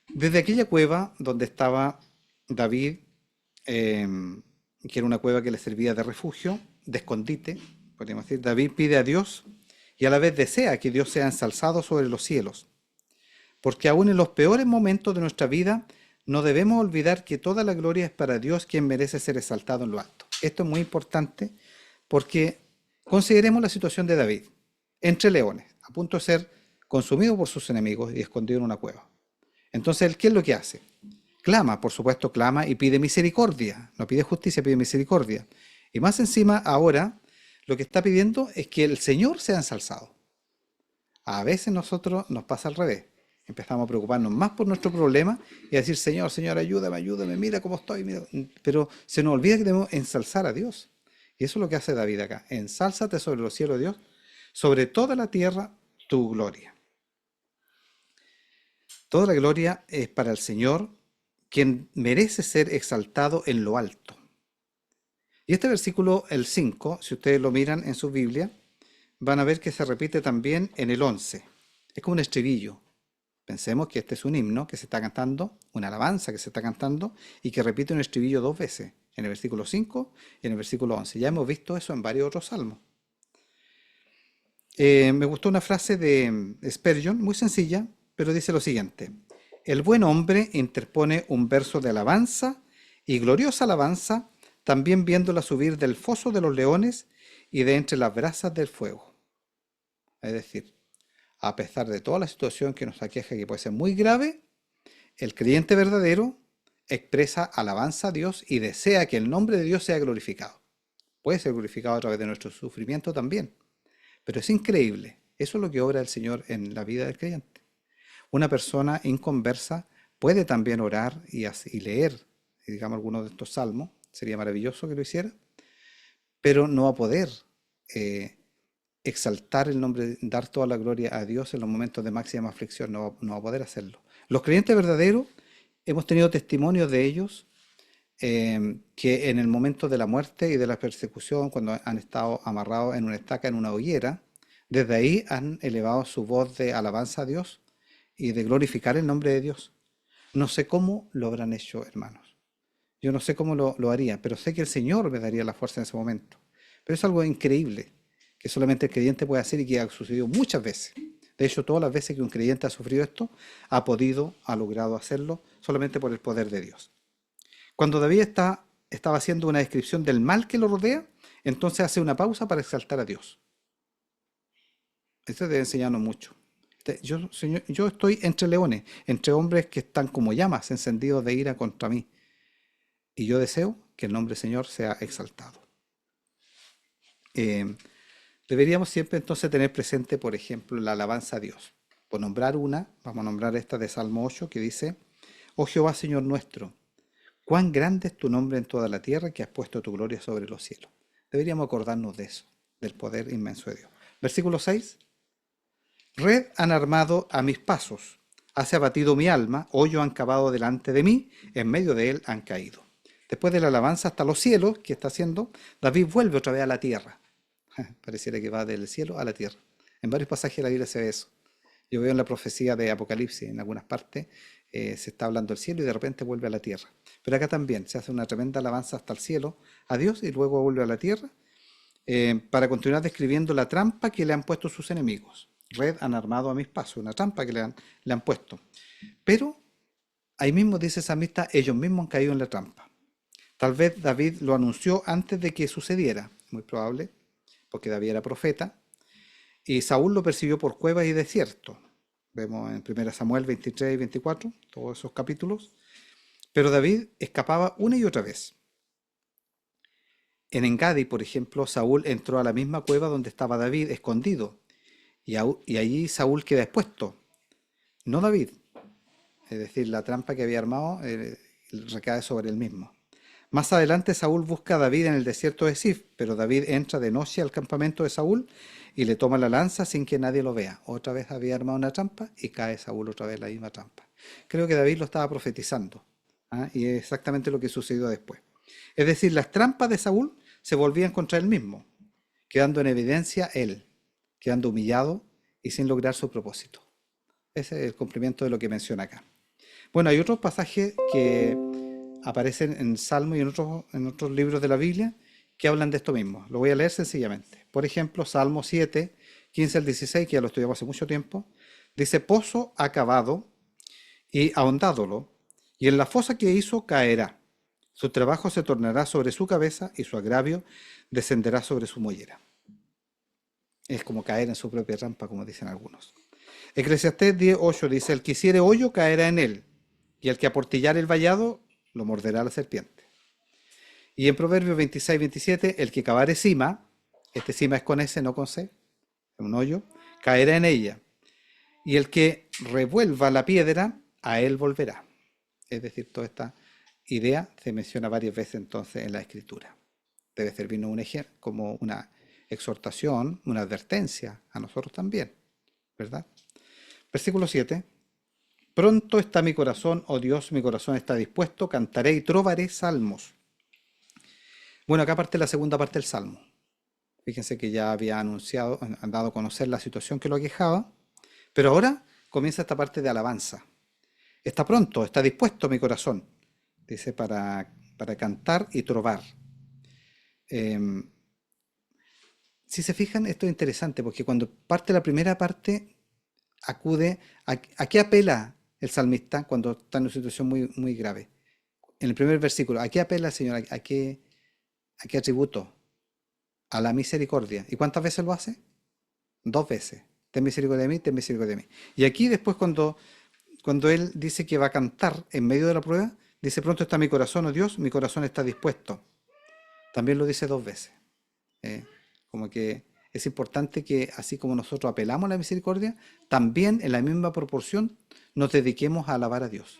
Desde aquella cueva donde estaba David, que era una cueva que le servía de refugio, de escondite, podríamos decir, David pide a Dios y a la vez desea que Dios sea ensalzado sobre los cielos. Porque aún en los peores momentos de nuestra vida, no debemos olvidar que toda la gloria es para Dios, quien merece ser exaltado en lo alto. Esto es muy importante porque consideremos la situación de David, entre leones, a punto de ser consumido por sus enemigos y escondido en una cueva. Entonces, ¿qué es lo que hace? Clama, por supuesto, clama y pide misericordia. No pide justicia, pide misericordia. Y más encima, ahora, lo que está pidiendo es que el Señor sea ensalzado. A veces nosotros nos pasa al revés. Empezamos a preocuparnos más por nuestro problema y a decir, Señor, Señor, ayúdame, ayúdame, mira cómo estoy. Mira. Pero se nos olvida que debemos ensalzar a Dios. Y eso es lo que hace David acá. Ensálzate sobre los cielos, Dios, sobre toda la tierra tu gloria. Toda la gloria es para el Señor, quien merece ser exaltado en lo alto. Y este versículo, el 5, si ustedes lo miran en su Biblia, van a ver que se repite también en el 11. Es como un estribillo. Pensemos que este es un himno que se está cantando, una alabanza que se está cantando y que repite un estribillo 2 veces, en el versículo 5 y en el versículo 11. Ya hemos visto eso en varios otros salmos. Me gustó una frase de Spurgeon, muy sencilla, pero dice lo siguiente. El buen hombre interpone un verso de alabanza y gloriosa alabanza, también viéndola subir del foso de los leones y de entre las brasas del fuego. Es decir, a pesar de toda la situación que nos aqueja, que puede ser muy grave, el creyente verdadero expresa alabanza a Dios y desea que el nombre de Dios sea glorificado. Puede ser glorificado a través de nuestro sufrimiento también. Pero es increíble. Eso es lo que obra el Señor en la vida del creyente. Una persona inconversa puede también orar y leer, digamos, algunos de estos salmos. Sería maravilloso que lo hiciera. Pero no va a poder exaltar el nombre, dar toda la gloria a Dios en los momentos de máxima aflicción. No va a poder hacerlo. Los creyentes verdaderos, hemos tenido testimonios de ellos que en el momento de la muerte y de la persecución, cuando han estado amarrados en una estaca, en una hoguera, desde ahí han elevado su voz de alabanza a Dios y de glorificar el nombre de Dios. No sé cómo lo habrán hecho, hermanos. Yo no sé cómo lo haría, pero sé que el Señor me daría la fuerza en ese momento. Pero es algo increíble que solamente el creyente puede hacer y que ha sucedido muchas veces. De hecho, todas las veces que un creyente ha sufrido esto, ha logrado hacerlo solamente por el poder de Dios. Cuando David estaba haciendo una descripción del mal que lo rodea, entonces hace una pausa para exaltar a Dios. Esto debe enseñarnos mucho. Señor, yo estoy entre leones, entre hombres que están como llamas encendidos de ira contra mí. Y yo deseo que el nombre del Señor sea exaltado. Deberíamos siempre entonces tener presente, por ejemplo, la alabanza a Dios. Por nombrar una, vamos a nombrar esta de Salmo 8, que dice, oh Jehová, Señor nuestro, cuán grande es tu nombre en toda la tierra, que has puesto tu gloria sobre los cielos. Deberíamos acordarnos de eso, del poder inmenso de Dios. Versículo 6. Red han armado a mis pasos, has abatido mi alma, hoyo han cavado delante de mí, en medio de él han caído. Después de la alabanza hasta los cielos que está haciendo, David vuelve otra vez a la tierra. Pareciera que va del cielo a la tierra. En varios pasajes de la Biblia se ve eso. Yo veo en la profecía de Apocalipsis, en algunas partes, se está hablando del cielo y de repente vuelve a la tierra. Pero acá también se hace una tremenda alabanza hasta el cielo, a Dios, y luego vuelve a la tierra, para continuar describiendo la trampa que le han puesto sus enemigos. Red han armado a mis pasos, una trampa que le han puesto. Pero ahí mismo dice el salmista, ellos mismos han caído en la trampa. Tal vez David lo anunció antes de que sucediera, muy probable, porque David era profeta, y Saúl lo persiguió por cuevas y desiertos. Vemos en 1 Samuel 23 y 24, todos esos capítulos. Pero David escapaba una y otra vez. En Engadi, por ejemplo, Saúl entró a la misma cueva donde estaba David, escondido, y allí Saúl queda expuesto, no David. Es decir, la trampa que había armado recae sobre él mismo. Más adelante Saúl busca a David en el desierto de Sif, pero David entra de noche al campamento de Saúl y le toma la lanza sin que nadie lo vea. Otra vez había armado una trampa y cae Saúl otra vez en la misma trampa. Creo que David lo estaba profetizando, ¿ah? Y es exactamente lo que sucedió después. Es decir, las trampas de Saúl se volvían contra él mismo, quedando en evidencia él, quedando humillado y sin lograr su propósito. Ese es el cumplimiento de lo que menciona acá. Bueno, hay otros pasajes que aparecen en Salmo y en otros libros de la Biblia que hablan de esto mismo. Lo voy a leer sencillamente. Por ejemplo, Salmo 7, 15 al 16, que ya lo estudiamos hace mucho tiempo, dice, pozo ha cavado y ahondádolo, y en la fosa que hizo caerá. Su trabajo se tornará sobre su cabeza y su agravio descenderá sobre su mollera. Es como caer en su propia trampa, como dicen algunos. Eclesiastés 10:8 dice, el que hiciere hoyo caerá en él, y el que aportillar el vallado lo morderá la serpiente. Y en Proverbios 26-27, el que cavare cima, este cima es con S, no con C, un hoyo, caerá en ella. Y el que revuelva la piedra, a él volverá. Es decir, toda esta idea se menciona varias veces entonces en la Escritura. Debe servirnos un ejemplo, como una exhortación, una advertencia a nosotros también, ¿verdad? Versículo 7. Pronto está mi corazón, oh Dios, mi corazón está dispuesto, cantaré y trovaré salmos. Bueno, acá parte la segunda parte del salmo. Fíjense que ya había anunciado, han dado a conocer la situación que lo aquejaba, pero ahora comienza esta parte de alabanza. Está pronto, está dispuesto mi corazón, dice, para cantar y trovar. Si se fijan, esto es interesante, porque cuando parte la primera parte, acude, ¿a qué apela el salmista cuando está en una situación muy, muy grave? En el primer versículo, ¿a qué apela el Señor? ¿A qué atributo? A la misericordia. ¿Y cuántas veces lo hace? 2 veces. Ten misericordia de mí, ten misericordia de mí. Y aquí después cuando él dice que va a cantar en medio de la prueba, dice, pronto está mi corazón, oh Dios, mi corazón está dispuesto. También lo dice 2 veces. Como que es importante que así como nosotros apelamos a la misericordia, también en la misma proporción nos dediquemos a alabar a Dios.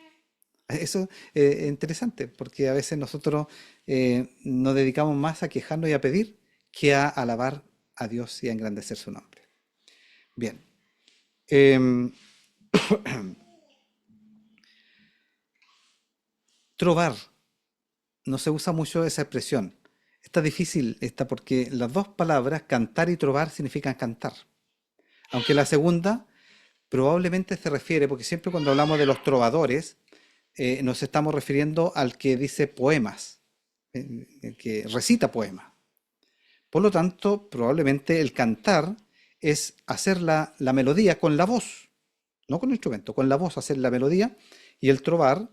Eso es interesante, porque a veces nosotros nos dedicamos más a quejarnos y a pedir que a alabar a Dios y a engrandecer su nombre. Bien. Trovar. No se usa mucho esa expresión. Está difícil esta porque las dos palabras, cantar y trovar, significan cantar. Aunque la segunda probablemente se refiere, porque siempre cuando hablamos de los trovadores, nos estamos refiriendo al que dice poemas, el que recita poemas. Por lo tanto, probablemente el cantar es hacer la melodía con la voz, no con el instrumento, con la voz hacer la melodía, y el trovar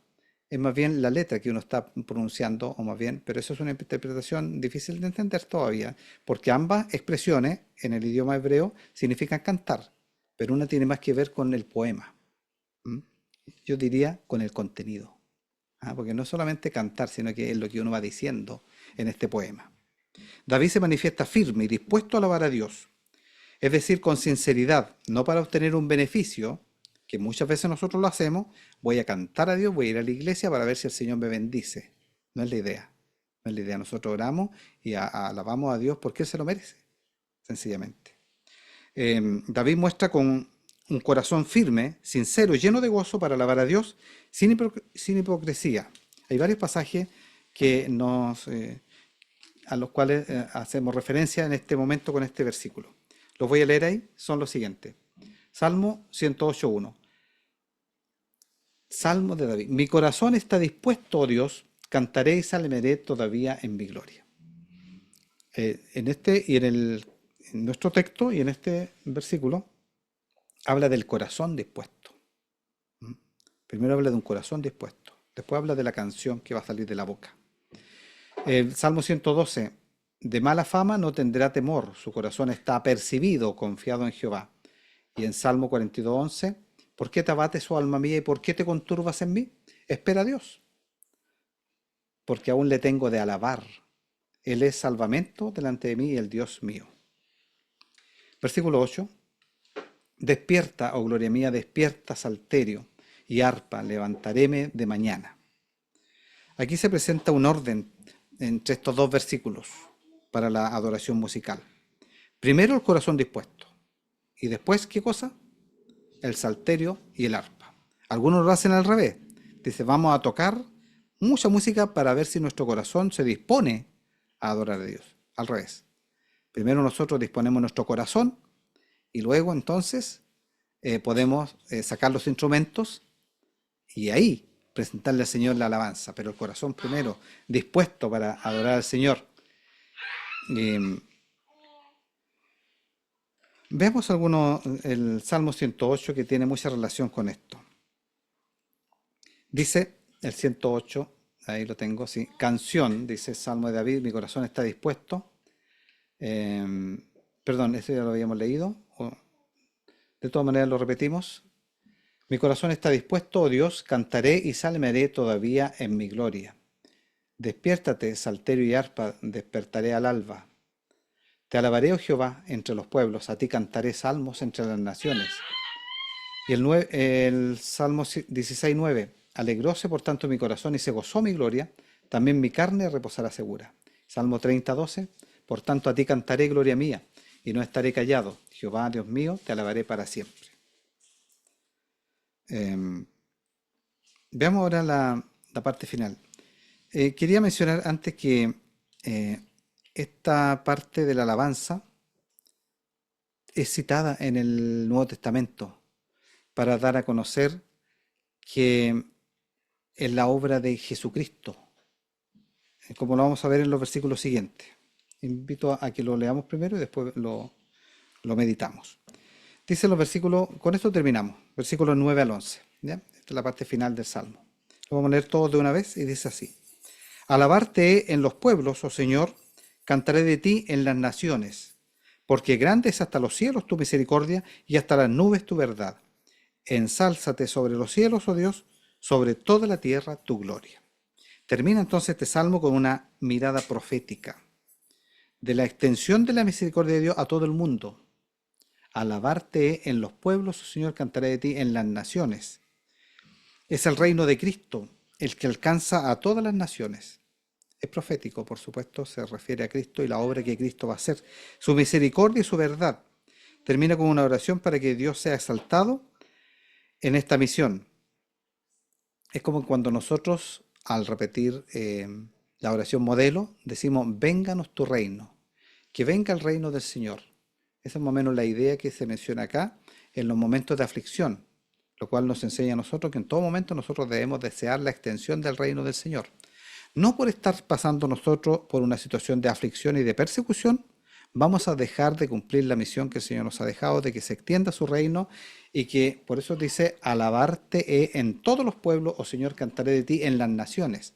es más bien la letra que uno está pronunciando, o más bien, pero eso es una interpretación difícil de entender todavía, porque ambas expresiones en el idioma hebreo significan cantar, pero una tiene más que ver con el poema. Yo diría con el contenido, porque no es solamente cantar, sino que es lo que uno va diciendo en este poema. David se manifiesta firme y dispuesto a alabar a Dios, es decir, con sinceridad, no para obtener un beneficio, que muchas veces nosotros lo hacemos, voy a cantar a Dios, voy a ir a la iglesia para ver si el Señor me bendice. No es la idea. No es la idea. Nosotros oramos y alabamos a Dios porque Él se lo merece, sencillamente. David muestra con un corazón firme, sincero, lleno de gozo para alabar a Dios sin hipocresía. Hay varios pasajes que a los cuales hacemos referencia en este momento con este versículo. Los voy a leer ahí, son los siguientes. Salmo 108.1. Salmo de David. Mi corazón está dispuesto, oh Dios, cantaré y salmeré todavía en mi gloria. En este y en nuestro texto y en este versículo habla del corazón dispuesto. Primero habla de un corazón dispuesto, después habla de la canción que va a salir de la boca. El Salmo 112, de mala fama no tendrá temor, su corazón está apercibido, confiado en Jehová. Y en Salmo 42.11, ¿por qué te abates, oh alma mía, y por qué te conturbas en mí? Espera a Dios, porque aún le tengo de alabar. Él es salvamento delante de mí y el Dios mío. Versículo 8, despierta, oh gloria mía, despierta, salterio y arpa, levantaréme de mañana. Aquí se presenta un orden entre estos dos versículos para la adoración musical. Primero el corazón dispuesto y después, ¿qué cosa? El salterio y el arpa. Algunos lo hacen al revés. Dice, vamos a tocar mucha música para ver si nuestro corazón se dispone a adorar a Dios. Al revés. Primero nosotros disponemos nuestro corazón y luego entonces podemos sacar los instrumentos y ahí presentarle al Señor la alabanza, pero el corazón primero dispuesto para adorar al Señor. Veamos el Salmo 108 que tiene mucha relación con esto. Dice el 108, ahí lo tengo, sí, canción, dice Salmo de David, mi corazón está dispuesto. Perdón, eso ya lo habíamos leído, de todas maneras lo repetimos. Mi corazón está dispuesto, oh Dios, cantaré y salmeré todavía en mi gloria. Despiértate, salterio y arpa, despertaré al alba. Te alabaré, oh Jehová, entre los pueblos, a ti cantaré salmos entre las naciones. Y el Salmo 16.9, alegróse por tanto mi corazón y se gozó mi gloria, también mi carne reposará segura. Salmo 30.12, por tanto a ti cantaré, gloria mía, y no estaré callado. Jehová, Dios mío, te alabaré para siempre. Veamos ahora la parte final. Quería mencionar antes que esta parte de la alabanza es citada en el Nuevo Testamento para dar a conocer que es la obra de Jesucristo, como lo vamos a ver en los versículos siguientes. Invito a que lo leamos primero y después lo meditamos. Dice los versículos, con esto terminamos, versículos 9 al 11. ¿Ya? Esta es la parte final del Salmo. Lo vamos a leer todos de una vez y dice así. Alabarte en los pueblos, oh Señor, cantaré de ti en las naciones, porque grande es hasta los cielos tu misericordia y hasta las nubes tu verdad. Ensálzate sobre los cielos, oh Dios, sobre toda la tierra tu gloria. Termina entonces este salmo con una mirada profética de la extensión de la misericordia de Dios a todo el mundo. Alabarte en los pueblos, oh Señor, cantaré de ti en las naciones. Es el reino de Cristo el que alcanza a todas las naciones. Es profético, por supuesto, se refiere a Cristo y la obra que Cristo va a hacer. Su misericordia y su verdad. Termina con una oración para que Dios sea exaltado en esta misión. Es como cuando nosotros, al repetir la oración modelo, decimos, vénganos tu reino, que venga el reino del Señor. Esa es más o menos la idea que se menciona acá en los momentos de aflicción, lo cual nos enseña a nosotros que en todo momento nosotros debemos desear la extensión del reino del Señor. No por estar pasando nosotros por una situación de aflicción y de persecución, vamos a dejar de cumplir la misión que el Señor nos ha dejado, de que se extienda su reino y que por eso dice, alabarte en todos los pueblos, oh Señor, cantaré de ti en las naciones.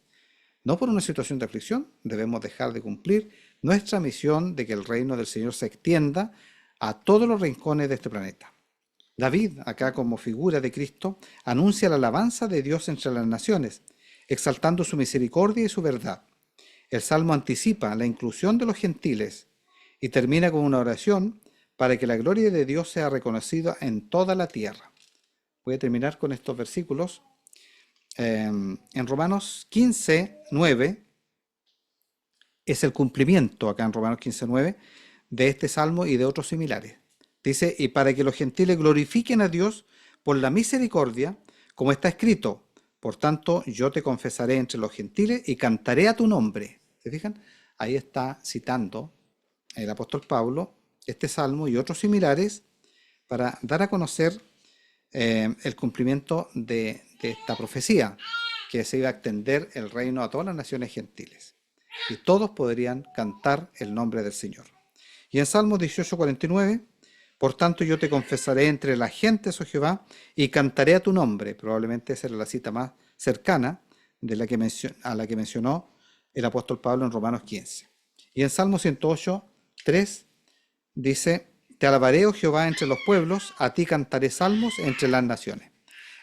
No por una situación de aflicción, debemos dejar de cumplir nuestra misión de que el reino del Señor se extienda a todos los rincones de este planeta. David, acá como figura de Cristo, anuncia la alabanza de Dios entre las naciones, exaltando su misericordia y su verdad. El Salmo anticipa la inclusión de los gentiles y termina con una oración para que la gloria de Dios sea reconocida en toda la tierra. Voy a terminar con estos versículos. En Romanos 15:9 es el cumplimiento, acá en Romanos 15:9, de este salmo y de otros similares. Dice, y para que los gentiles glorifiquen a Dios por la misericordia, como está escrito, por tanto yo te confesaré entre los gentiles y cantaré a tu nombre. ¿Se fijan? Ahí está citando el apóstol Pablo este salmo y otros similares para dar a conocer el cumplimiento de esta profecía, que se iba a extender el reino a todas las naciones gentiles, y todos podrían cantar el nombre del Señor. Y en Salmos 18:49, por tanto yo te confesaré entre las gentes, oh Jehová, y cantaré a tu nombre. Probablemente esa era la cita más cercana a la que mencionó el apóstol Pablo en Romanos 15. Y en Salmo 108:3 dice: te alabaré, oh Jehová, entre los pueblos, a ti cantaré salmos entre las naciones.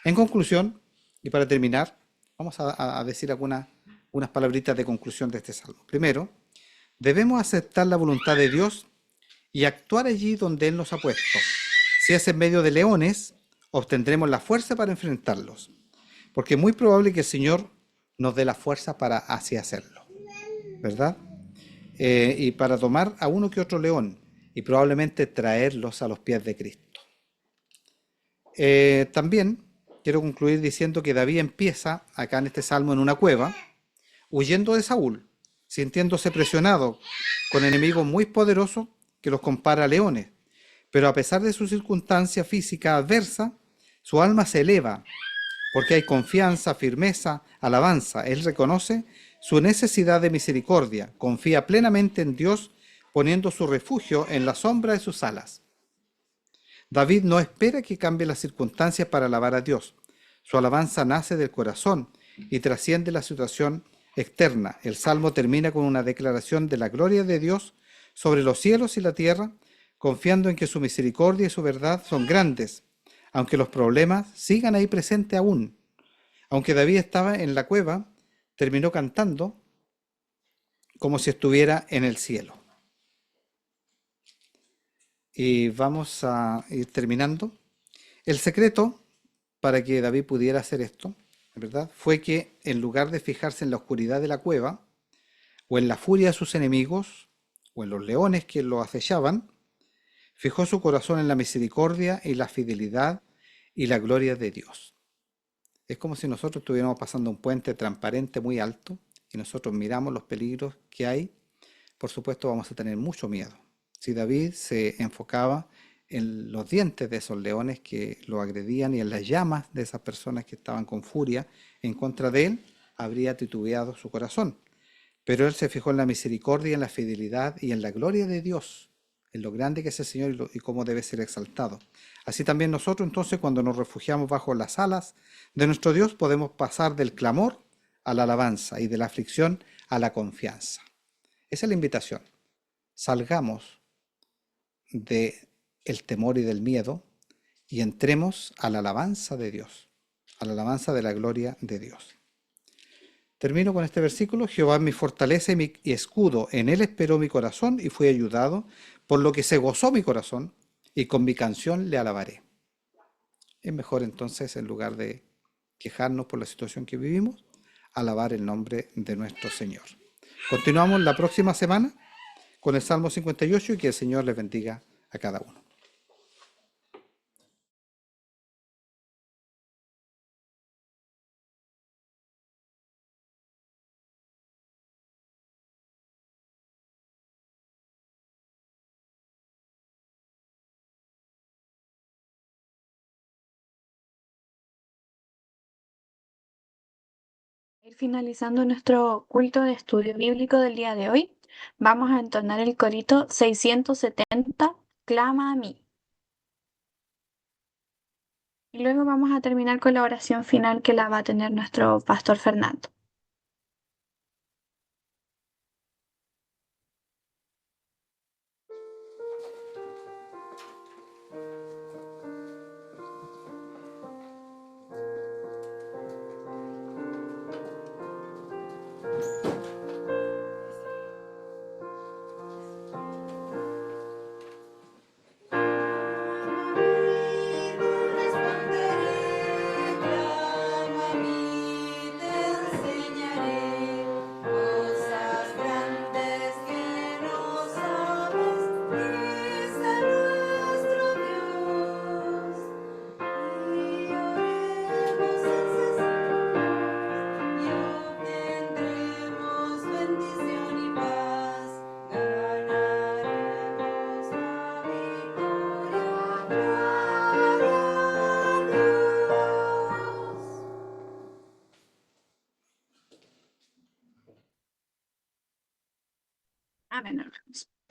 En conclusión, y para terminar, vamos a decir unas palabritas de conclusión de este salmo. Primero, debemos aceptar la voluntad de Dios y actuar allí donde Él nos ha puesto. Si es en medio de leones, obtendremos la fuerza para enfrentarlos, porque es muy probable que el Señor nos dé la fuerza para así hacerlo, ¿verdad? Y para tomar a uno que otro león y probablemente traerlos a los pies de Cristo. También quiero concluir diciendo que David empieza acá en este salmo en una cueva, huyendo de Saúl, sintiéndose presionado con enemigos muy poderosos que los compara a leones. Pero a pesar de su circunstancia física adversa, su alma se eleva porque hay confianza, firmeza, alabanza. Él reconoce su necesidad de misericordia, confía plenamente en Dios, poniendo su refugio en la sombra de sus alas. David no espera que cambie las circunstancias para alabar a Dios. Su alabanza nace del corazón y trasciende la situación externa. El salmo termina con una declaración de la gloria de Dios sobre los cielos y la tierra, confiando en que su misericordia y su verdad son grandes, aunque los problemas sigan ahí presentes aún. Aunque David estaba en la cueva, terminó cantando como si estuviera en el cielo. Y vamos a ir terminando. El secreto para que David pudiera hacer esto, ¿verdad?, fue que en lugar de fijarse en la oscuridad de la cueva, o en la furia de sus enemigos, o en los leones que lo acechaban, fijó su corazón en la misericordia y la fidelidad y la gloria de Dios. Es como si nosotros estuviéramos pasando un puente transparente muy alto y nosotros miramos los peligros que hay. Por supuesto vamos a tener mucho miedo. Si David se enfocaba en los dientes de esos leones que lo agredían y en las llamas de esas personas que estaban con furia en contra de él, habría titubeado su corazón. Pero él se fijó en la misericordia, en la fidelidad y en la gloria de Dios, en lo grande que es el Señor y cómo debe ser exaltado. Así también nosotros entonces, cuando nos refugiamos bajo las alas de nuestro Dios, podemos pasar del clamor a la alabanza y de la aflicción a la confianza. Esa es la invitación. Salgamos del temor y del miedo y entremos a la alabanza de Dios, a la alabanza de la gloria de Dios. Termino con este versículo: Jehová es mi fortaleza y mi escudo, en él esperó mi corazón y fui ayudado, por lo que se gozó mi corazón y con mi canción le alabaré. Es mejor entonces, en lugar de quejarnos por la situación que vivimos, alabar el nombre de nuestro Señor. Continuamos la próxima semana con el Salmo 58 y que el Señor les bendiga a cada uno. Ir finalizando nuestro culto de estudio bíblico del día de hoy, vamos a entonar el corito 670, Clama a mí. Y luego vamos a terminar con la oración final que la va a tener nuestro pastor Fernando. Responderé, clama a mí del Señor.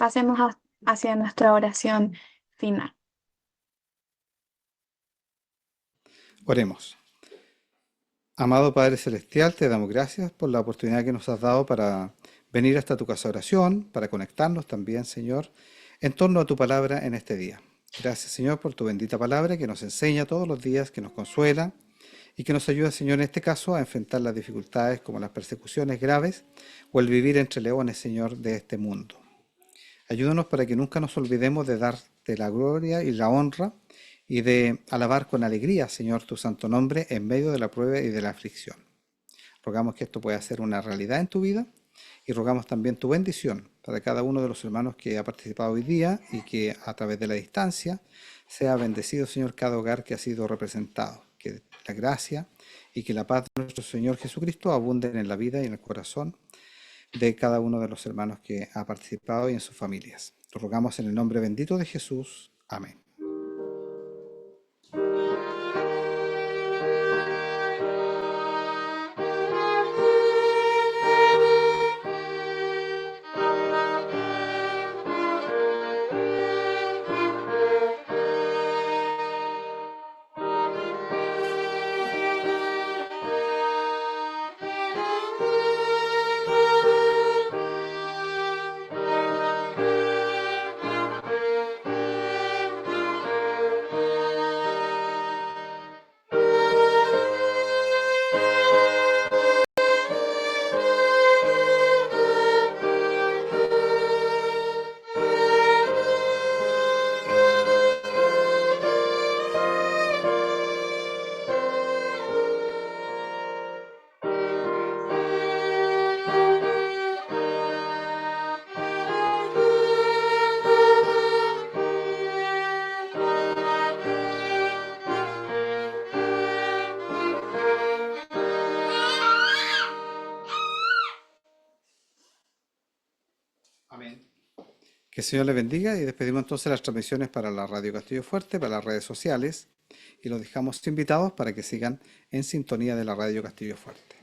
Pasemos hacia nuestra oración final. Oremos. Amado Padre Celestial, te damos gracias por la oportunidad que nos has dado para venir hasta tu casa de oración, para conectarnos también, Señor, en torno a tu palabra en este día. Gracias, Señor, por tu bendita palabra que nos enseña todos los días, que nos consuela y que nos ayuda, Señor, en este caso a enfrentar las dificultades como las persecuciones graves o el vivir entre leones, Señor, de este mundo. Ayúdanos para que nunca nos olvidemos de darte la gloria y la honra y de alabar con alegría, Señor, tu santo nombre en medio de la prueba y de la aflicción. Rogamos que esto pueda ser una realidad en tu vida y rogamos también tu bendición para cada uno de los hermanos que ha participado hoy día y que a través de la distancia sea bendecido, Señor, cada hogar que ha sido representado. Que la gracia y que la paz de nuestro Señor Jesucristo abunden en la vida y en el corazón de cada uno de los hermanos que ha participado y en sus familias. Lo rogamos en el nombre bendito de Jesús. Amén. Amén. Que el Señor les bendiga y despedimos entonces las transmisiones para la Radio Castillo Fuerte, para las redes sociales y los dejamos invitados para que sigan en sintonía de la Radio Castillo Fuerte.